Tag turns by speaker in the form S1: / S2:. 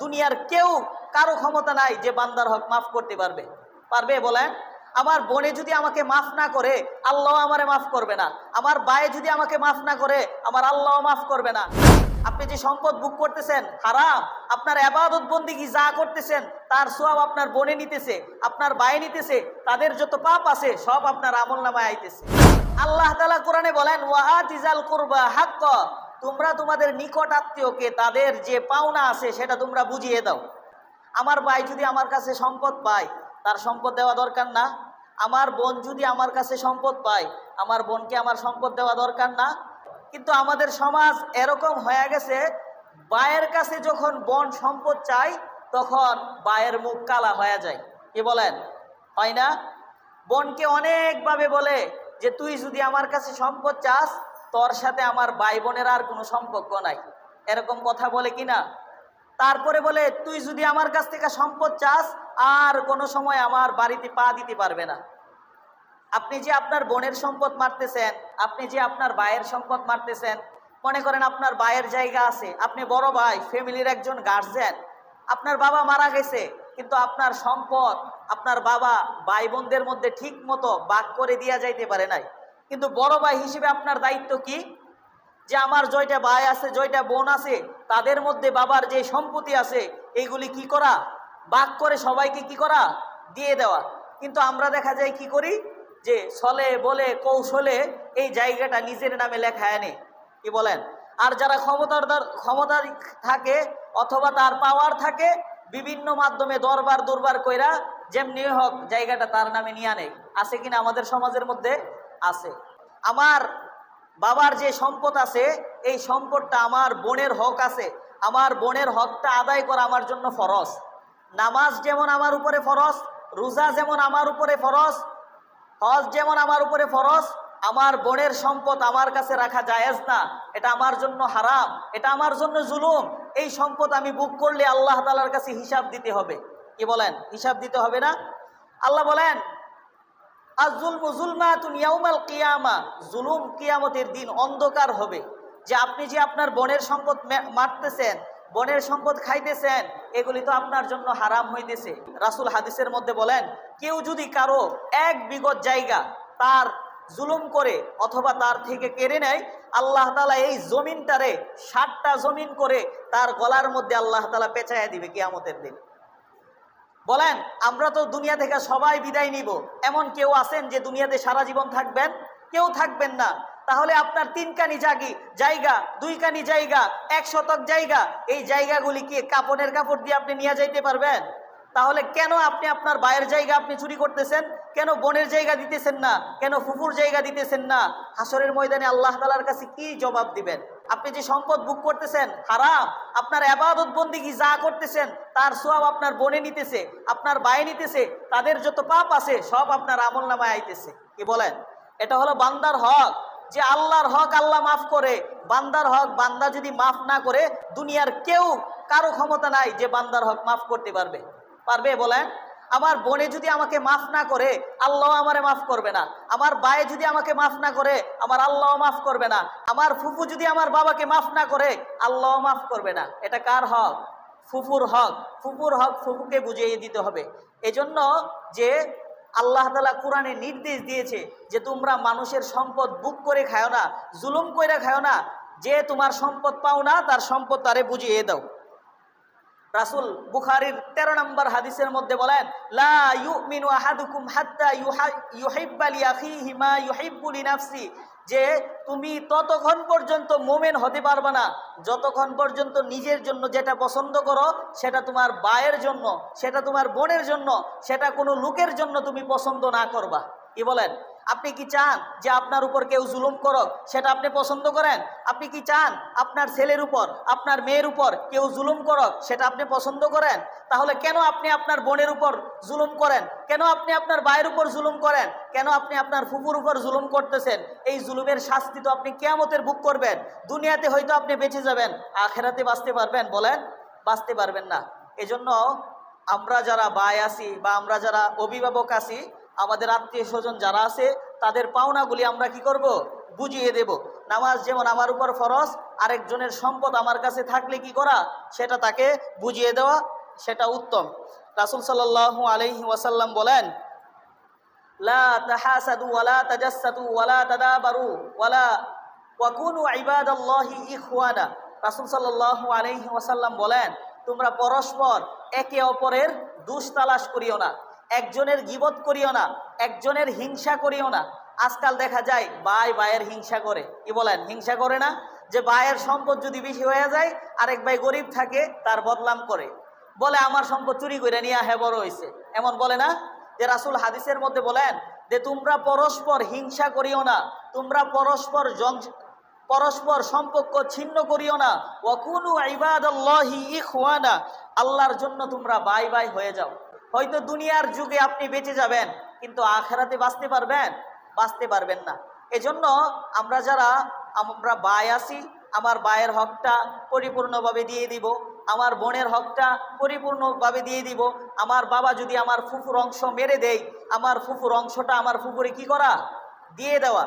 S1: দুনিয়ার কেউ কারো ক্ষমতা নাই যে বান্দার হক মাফ করতে পারবে। পারবে বলেন? আমার বোনে যদি আমাকে মাফ না করে আল্লাহ আমারে মাফ করবে না। আমার ভাই যদি আমাকে মাফ না করে আমার আল্লাহ মাফ করবে না। আপনি যে সম্পদ ভোগ করতেছেন হারাম, আপনার ইবাদত বন্দেগী যা করতেছেন তার সওয়াব আপনার বোনে নিতেছে, আপনার ভাই নিতেছে, তাদের যত পাপ আছে সব আপনার আমলনামায় আইতেছে। আল্লাহ তাআলা কোরআনে বলেন ওয়াআতিজাল কুরবা হাক্ক, তোমরা তোমাদের নিকট আত্মীয়কে তাদের যে পাওনা আছে সেটা তোমরা বুঝিয়ে দাও। আমার ভাই যদি আমার কাছে সম্পদ পায় তার সম্পদ দেওয়া দরকার না? আমার বোন যদি আমার কাছে সম্পদ পায় আমার বোনকে আমার সম্পদ দেওয়া দরকার না? কিন্তু আমাদের সমাজ এরকম হয়ে গেছে, ভাইয়ের কাছে যখন বোন সম্পদ চায় তখন ভাইয়ের মুখ কালা হয়ে যায়। কি বলেন? হয় না? বোনকে অনেকভাবে বলে যে তুই যদি আমার কাছে সম্পদ চাস তোর সাথে আমার ভাই বোনের আর কোনো সম্পর্ক নাই, এরকম কথা বলে কিনা? তারপরে বলে তুই যদি আমার কাছ থেকে সম্পদ চাস আর কোনো সময় আমার বাড়িতে পা দিতে পারবে না। আপনি যে আপনার বোনের সম্পদ মারতেছেন, আপনি যে আপনার ভাইয়ের সম্পদ মারতেছেন, মনে করেন আপনার ভাইয়ের জায়গা আছে, আপনি বড় ভাই, ফ্যামিলির একজন গার্জিয়ান, আপনার বাবা মারা গেছে কিন্তু আপনার সম্পদ আপনার বাবা ভাই বোনদের মধ্যে ঠিক মতো ভাগ করে দিয়া যাইতে পারে নাই। কিন্তু বড় ভাই হিসেবে আপনার দায়িত্ব কি? যে আমার জয়টা ভাই আছে, জয়টা বোন আছে, তাদের মধ্যে বাবার যে সম্পত্তি আছে এইগুলি কি করা? ভাগ করে সবাইকে কি করা? দিয়ে দেওয়া। কিন্তু আমরা দেখা যায় কি করি, যে ছলে বলে কৌশলে এই জায়গাটা নিজের নামে লেখায় আনে। কি বলেন? আর যারা ক্ষমতা থাকে অথবা তার পাওয়ার থাকে, বিভিন্ন মাধ্যমে দরবার কইরা যেমনি হোক জায়গাটা তার নামে নিয়ে আনে। আছে কিনা আমাদের সমাজের মধ্যে? আছে। আমার বাবার যে সম্পদ আছে এই সম্পদটা আমার বোনের হক আছে, আমার বোনের হকটা আদায় করা আমার জন্য ফরজ। নামাজ যেমন আমার উপরে ফরজ, রোজা যেমন আমার উপরে ফরজ, হজ যেমন আমার উপরে ফরজ, আমার বোনের সম্পদ আমার কাছে রাখা জায়েজ না, এটা আমার জন্য হারাম, এটা আমার জন্য জুলুম। এই সম্পদ আমি ভোগ করলে আল্লাহ তাআলার কাছে হিসাব দিতে হবে। কি বলেন? হিসাব দিতে হবে না? আল্লাহ বলেন আয-যুলমু যুলমাতুন ইয়াউমাল কিয়ামা, জুলুম কিয়ামতের দিন অন্ধকার হবে। যে আপনি যে আপনার বোনের সম্পদ মারতেছেন, বোনের সম্পদ খাইতেছেন, এগুলি তো আপনার জন্য হারাম হইতেছে। রাসূল হাদিসের মধ্যে বলেন কেউ যদি কারো এক বিঘত জায়গা তার জুলুম করে অথবা তার থেকে কেড়ে নেয়, আল্লাহ তাআলা এই জমিনটারে ৭টা জমিন করে তার গলার মধ্যে আল্লাহ তাআলা পেঁচাইয়া দিবে কিয়ামতের দিন। বলেন আমরা তো দুনিয়া থেকে সবাই বিদায় নিব, এমন কেউ আছেন যে দুনিয়াতে সারা জীবন থাকবেন? কেউ থাকবেন না। তাহলে আপনার 3 কানি জায়গা, 2 কানি জায়গা, 1 শতক জায়গা, এই জায়গাগুলি কি কাপড়ের কাপড় দিয়ে আপনি নিয়ে যাইতে পারবেন? তাহলে কেন আপনি আপনার ভাইয়ের জায়গা আপনি চুরি করতেছেন? কেন বোনের জায়গা দিতেছেন না? কেন ফুফুর জায়গা দিতেছেন না? হাসরের ময়দানে আল্লাহ তাআলার কাছে কি জবাব দিবেন? আপনি যে সম্পদ ভোগ করতেছেন হারাম, আপনার ইবাদত বন্দেগী যা করতেছেন তার সওয়াব আপনার বোনে নিতেছে, আপনার ভাই নিতেছে, তাদের যত পাপ আছে সব আপনার আমলনামায় আইতেছে। কি বলেন? এটা হলো বান্দার হক। যে আল্লাহর হক আল্লাহ মাফ করে, বান্দার হক বান্দা যদি মাফ না করে দুনিয়ার কেউ কারো ক্ষমতা নাই যে বান্দার হক মাফ করতে পারবে। পারবে বলেন? আমার বোনে যদি আমাকে মাফ না করে আল্লাহ আমারে মাফ করবে না। আমার ভাই যদি আমাকে মাফ না করে আমার আল্লাহ মাফ করবে না। আমার ফুফু যদি আমার বাবাকে মাফ না করে আল্লাহ মাফ করবে না। এটা কার হক? ফুফুর হক। ফুফুর হক ফুফুকে বুঝিয়ে দিতে হবে। এজন্য যে আল্লাহ তাআলা কোরআনে নির্দেশ দিয়েছে যে তোমরা মানুষের সম্পদ ভোগ করে খাও না, জুলুম করে খাও না। যে তোমার সম্পদ পাও না তার সম্পদ তারে বুঝিয়ে দাও। রাসূল বুখারীর 13 নম্বর হাদিসের মধ্যে বলেন লা ইউমিনু আহাদুকুম হাত্তা ইউহিব্বা লিআখিহি মা ইউহিব্বু লিনাফসি, যে তুমি ততক্ষণ পর্যন্ত মুমিন হতে পারবে না যতক্ষণ পর্যন্ত নিজের জন্য যেটা পছন্দ করো সেটা তোমার ভাইয়ের জন্য, সেটা তোমার বোনের জন্য, সেটা কোনো লোকের জন্য তুমি পছন্দ না করবা। কি বলেন? আপনি কি চান যে আপনার উপর কেউ জুলুম করুক সেটা আপনি পছন্দ করেন? আপনি কি চান আপনার ছেলের উপর আপনার মেয়ের উপর কেউ জুলুম করুক সেটা আপনি পছন্দ করেন? তাহলে কেন আপনি আপনার বোনের উপর জুলুম করেন? কেন আপনি আপনার ভাইয়ের উপর জুলুম করেন? কেন আপনি আপনার ফুফুর উপর জুলুম করতেছেন? এই জুলুমের শাস্তি তো আপনি কিয়ামতের ভোগ করবেন। দুনিয়াতে হয়তো আপনি বেঁচে যাবেন, আখিরাতে বাঁচতে পারবেন? বলেন, বাঁচতে পারবেন না। এজন্য আমরা যারা ভাই আছি বা আমরা যারা অভিভাবক আছি, আমাদের আত্মীয় স্বজন যারা আছে তাদের পাওনাগুলি আমরা কি করব? বুঝিয়ে দেব। নামাজ যেমন আমার উপর ফরজ, আরেকজনের সম্পদ আমার কাছে থাকলে কি করা? সেটা তাকে বুঝিয়ে দেওয়া, সেটা উত্তম। রাসূল সাল্লাল্লাহু আলাইহি ওয়াসাল্লাম বলেন, লা তাহাসাদু ওয়ালা তাজাসসাদু ওয়ালা তাদাবারু ওয়ালা ওয়াকুনু ইবাদাল্লাহি ইখওয়ানা। রাসূল সাল্লাল্লাহু আলাইহি ওয়াসাল্লাম বলেন, তোমরা পরস্পর একে অপরের দোষ তালাশ করিও না, একজনের গীবত করিও না, একজনের হিংসা করিও না। আজকাল দেখা যায় ভাই ভাইয়ের হিংসা করে। কি বলেন? হিংসা করে না? যে ভাইয়ের সম্পদ যদি বেশি হয়ে যায়, আরেক ভাই গরিব থাকে, তার বদনাম করে, বলে আমার সম্পদ চুরি করে নিয়ে হে বড় হয়েছে, এমন বলে না? যে রাসূল হাদিসের মধ্যে বলেন যে তোমরা পরস্পর হিংসা করিও না, তোমরা পরস্পর সম্পর্ক ছিন্ন করিও না। ওয়াকুনু ইবাদাল্লাহি ইখওয়ানা, আল্লাহর জন্য তোমরা ভাই ভাই হয়ে যাও। হয়তো দুনিয়ার যুগে আপনি বেঁচে যাবেন, কিন্তু আখিরাতে বাঁচতে পারবেন? বাঁচতে পারবেন না। এজন্য আমরা ভাই আছি, আমার ভাইয়ের হকটা পরিপূর্ণভাবে দিয়ে দিব, আমার বোনের হকটা পরিপূর্ণভাবে দিয়ে দিব। আমার বাবা যদি আমার ফুফুর অংশ মেরে দেয়, আমার ফুফুর অংশটা আমার ফুফুরে কি করা? দিয়ে দেওয়া।